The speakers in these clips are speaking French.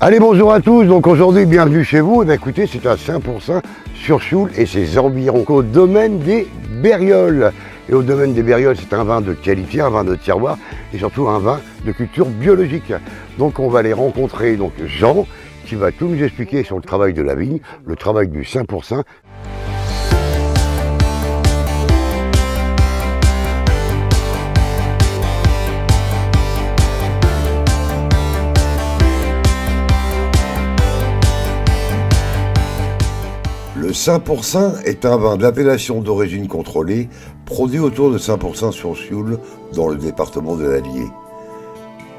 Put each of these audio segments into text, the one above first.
Allez, bonjour à tous, donc aujourd'hui, bienvenue chez vous. Et écoutez, c'est à 5% sur Sioule et ses environs, au domaine des Bérioles. Et au domaine des Bérioles, c'est un vin de qualité, un vin de terroir et surtout un vin de culture biologique. Donc on va aller rencontrer donc Jean qui va tout nous expliquer sur le travail de la vigne, le travail du 5%. Le 5% est un vin d'appellation d'origine contrôlée, produit autour de 5% sur Sioule, dans le département de l'Allier.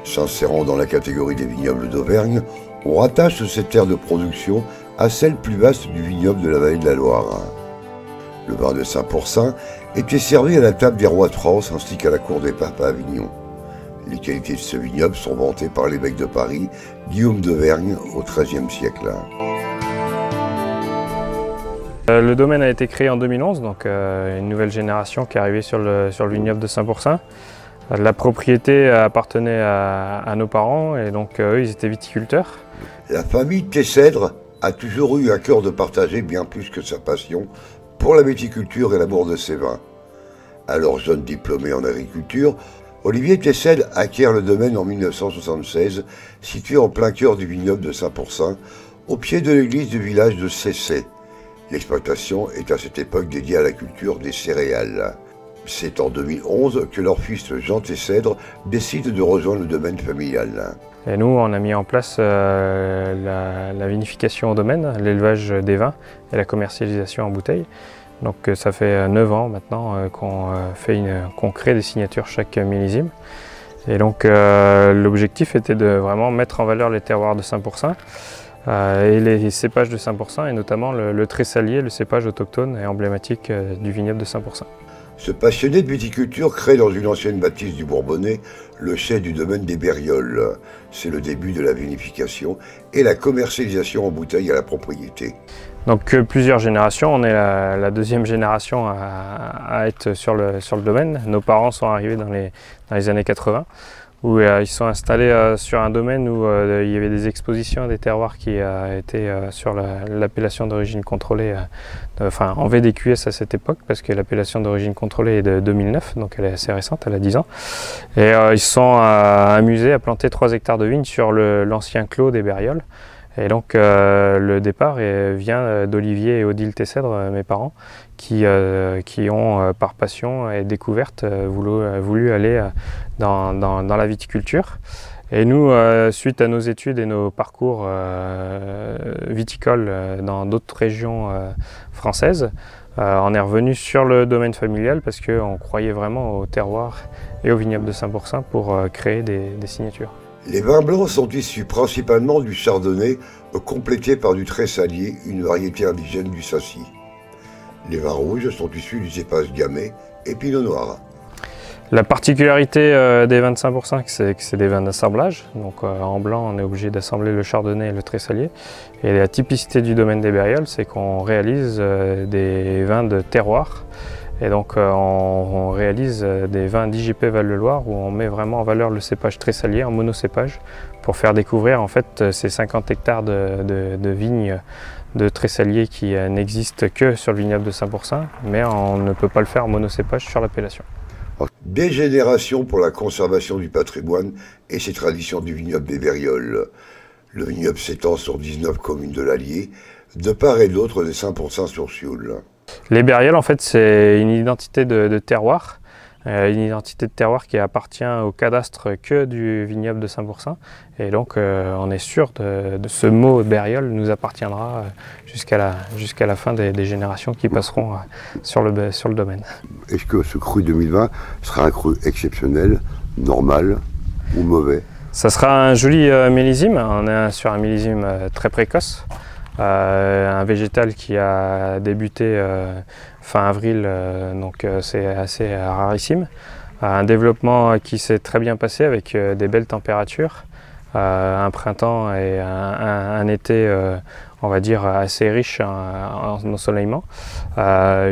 S'insérant dans la catégorie des vignobles d'Auvergne, on rattache cette terre de production à celle plus vaste du vignoble de la vallée de la Loire. Le vin de 5% était servi à la table des rois de France ainsi qu'à la cour des papes à Avignon. Les qualités de ce vignoble sont vantées par l'évêque de Paris, Guillaume d'Auvergne, au XIIIe siècle. Le domaine a été créé en 2011, donc une nouvelle génération qui est arrivée sur le vignoble de 5%. La propriété appartenait à nos parents et donc eux, ils étaient viticulteurs. La famille Tessèdre a toujours eu à cœur de partager bien plus que sa passion pour la viticulture et l'amour de ses vins. Alors jeune diplômé en agriculture, Olivier Tessèdre acquiert le domaine en 1976, situé en plein cœur du vignoble de 5%, au pied de l'église du village de Cessay. L'exploitation est à cette époque dédiée à la culture des céréales. C'est en 2011 que leur fils Jean Tessèdre décide de rejoindre le domaine familial. Et nous, on a mis en place la vinification au domaine, l'élevage des vins et la commercialisation en bouteille. Donc ça fait 9 ans maintenant qu'on crée des signatures chaque millésime. Et donc l'objectif était de vraiment mettre en valeur les terroirs de 5%. Et les cépages de 5%, et notamment le tressalier, le cépage autochtone et emblématique du vignoble de 5%. Ce passionné de viticulture crée dans une ancienne bâtisse du Bourbonnais le chai du domaine des Bérioles. C'est le début de la vinification et la commercialisation en bouteille à la propriété. Donc plusieurs générations, on est la deuxième génération à être sur le domaine. Nos parents sont arrivés dans les années 80. Où ils sont installés sur un domaine où il y avait des expositions des terroirs qui étaient sur l'appellation d'origine contrôlée, enfin en VDQS à cette époque, parce que l'appellation d'origine contrôlée est de 2009, donc elle est assez récente, elle a 10 ans. Et ils se sont amusés à planter 3 hectares de vignes sur l'ancien clos des Bérioles. Et donc le départ vient d'Olivier et Odile Tessèdre, mes parents, qui ont par passion et découverte voulu aller dans la viticulture. Et nous, suite à nos études et nos parcours viticoles dans d'autres régions françaises, on est revenu sur le domaine familial parce qu'on croyait vraiment au terroir et au vignoble de 5% pour créer des signatures. Les vins blancs sont issus principalement du chardonnay, complété par du tressalier, une variété indigène du Sacy. Les vins rouges sont issus du cépage gamay et pinot noir. La particularité des vins de 5%, c'est que c'est des vins d'assemblage. Donc en blanc, on est obligé d'assembler le chardonnay et le tressalier. Et la typicité du domaine des Bérioles, c'est qu'on réalise des vins de terroir. Et donc on réalise des vins d'IGP Val-de-Loire où on met vraiment en valeur le cépage tressalier en monocépage pour faire découvrir en fait ces 50 hectares de vignes de tressalier qui n'existent que sur le vignoble de 5%, mais on ne peut pas le faire en monocépage sur l'appellation. Des générations pour la conservation du patrimoine et ses traditions du vignoble des Bérioles. Le vignoble s'étend sur 19 communes de l'Allier, de part et d'autre des 5% sur Sioule. Les Bérioles, en fait, c'est une identité de terroir, qui appartient au cadastre que du vignoble de 5%. Et donc, on est sûr de ce mot Bériole nous appartiendra jusqu'à la fin des générations qui passeront sur le domaine. Est-ce que ce cru 2020 sera un cru exceptionnel, normal ou mauvais? Ça sera un joli millésime. On est sur un millésime très précoce. Un végétal qui a débuté fin avril, donc c'est assez rarissime. Un développement qui s'est très bien passé avec des belles températures, un printemps et un été on va dire, assez riche en ensoleillement. Un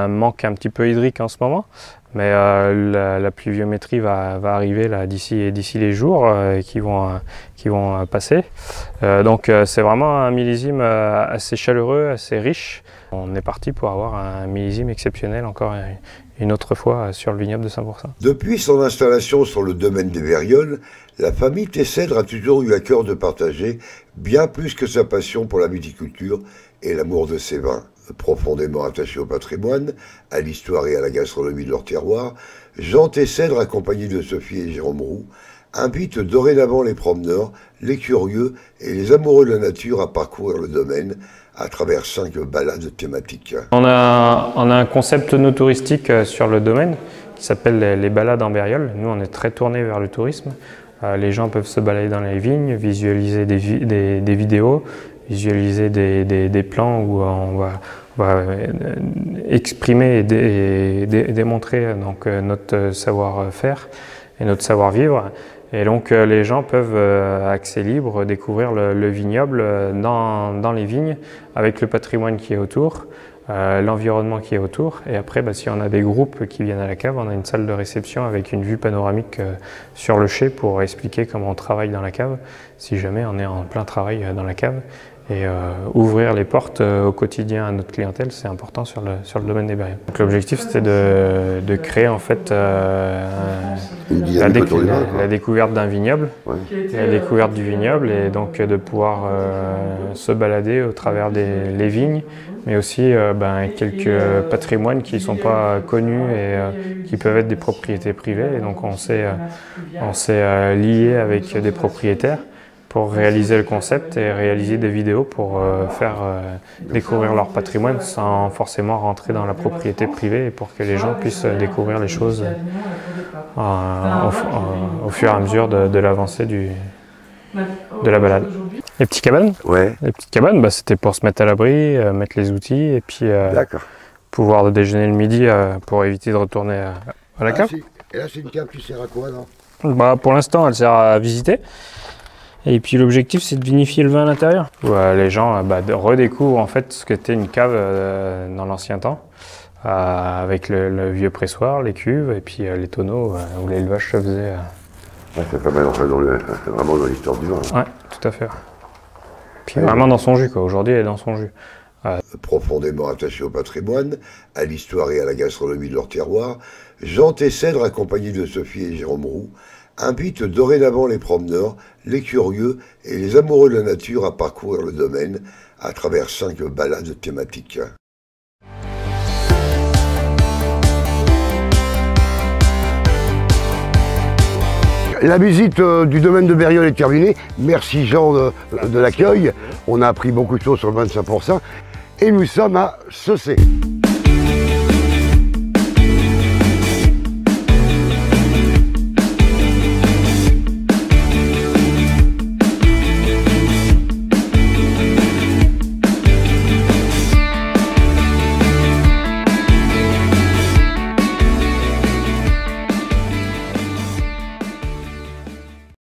manque un petit peu hydrique en ce moment, mais la pluviométrie va arriver d'ici les jours qui vont passer. Donc c'est vraiment un millésime assez chaleureux, assez riche. On est parti pour avoir un millésime exceptionnel encore une autre fois sur le vignoble de 100%. Depuis son installation sur le domaine des Bérioles, la famille Tessèdre a toujours eu à cœur de partager bien plus que sa passion pour la viticulture et l'amour de ses vins. Profondément attaché au patrimoine, à l'histoire et à la gastronomie de leur terroir, Jean Tessèdre, accompagné de Sophie et Jérôme Roux, invite dorénavant les promeneurs, les curieux et les amoureux de la nature à parcourir le domaine à travers 5 balades thématiques. On a un concept no touristique sur le domaine qui s'appelle les balades en Bérioles. Nous, on est très tourné vers le tourisme. Les gens peuvent se balader dans les vignes, visualiser des vidéos, visualiser des plans où on va exprimer et démontrer donc, notre savoir-faire et notre savoir-vivre. Et donc les gens peuvent, à accès libre, découvrir le vignoble dans les vignes, avec le patrimoine qui est autour, l'environnement qui est autour. Et après, si on a des groupes qui viennent à la cave, on a une salle de réception avec une vue panoramique sur le chai pour expliquer comment on travaille dans la cave, si jamais on est en plein travail dans la cave. Et ouvrir les portes au quotidien à notre clientèle, c'est important sur le domaine des Bérioles. L'objectif, c'était de créer en fait la découverte d'un vignoble, la découverte du vignoble, et donc de pouvoir se balader au travers les vignes, mais aussi quelques patrimoines qui ne sont pas connus et qui peuvent être des propriétés privées. Et donc on s'est lié avec des propriétaires pour réaliser le concept et réaliser des vidéos pour faire découvrir leur patrimoine sans forcément rentrer dans la propriété privée, et pour que les gens puissent découvrir les choses au fur et à mesure de l'avancée de la balade. Les petites cabanes, les petites cabanes, c'était pour se mettre à l'abri, mettre les outils et puis pouvoir déjeuner le midi pour éviter de retourner à la cave. Et là, c'est une cave qui sert à quoi, non? Pour l'instant, elle sert à visiter. Et puis l'objectif, c'est de vinifier le vin à l'intérieur. Les gens redécouvrent en fait ce qu'était une cave dans l'ancien temps, avec le vieux pressoir, les cuves et puis les tonneaux où l'élevage se faisait. C'est pas mal, vraiment dans l'histoire du vin. Ouais, tout à fait. Puis vraiment dans son jus, quoi. Aujourd'hui, elle est dans son jus. Profondément attaché au patrimoine, à l'histoire et à la gastronomie de leur terroir, Jean Tessèdre, accompagné de Sophie et Jérôme Roux, invite dorénavant les promeneurs, les curieux et les amoureux de la nature à parcourir le domaine à travers 5 balades thématiques. La visite du domaine de Bérioles est terminée. Merci Jean de l'accueil. On a appris beaucoup de choses sur le 25%. Et nous sommes à Saucé.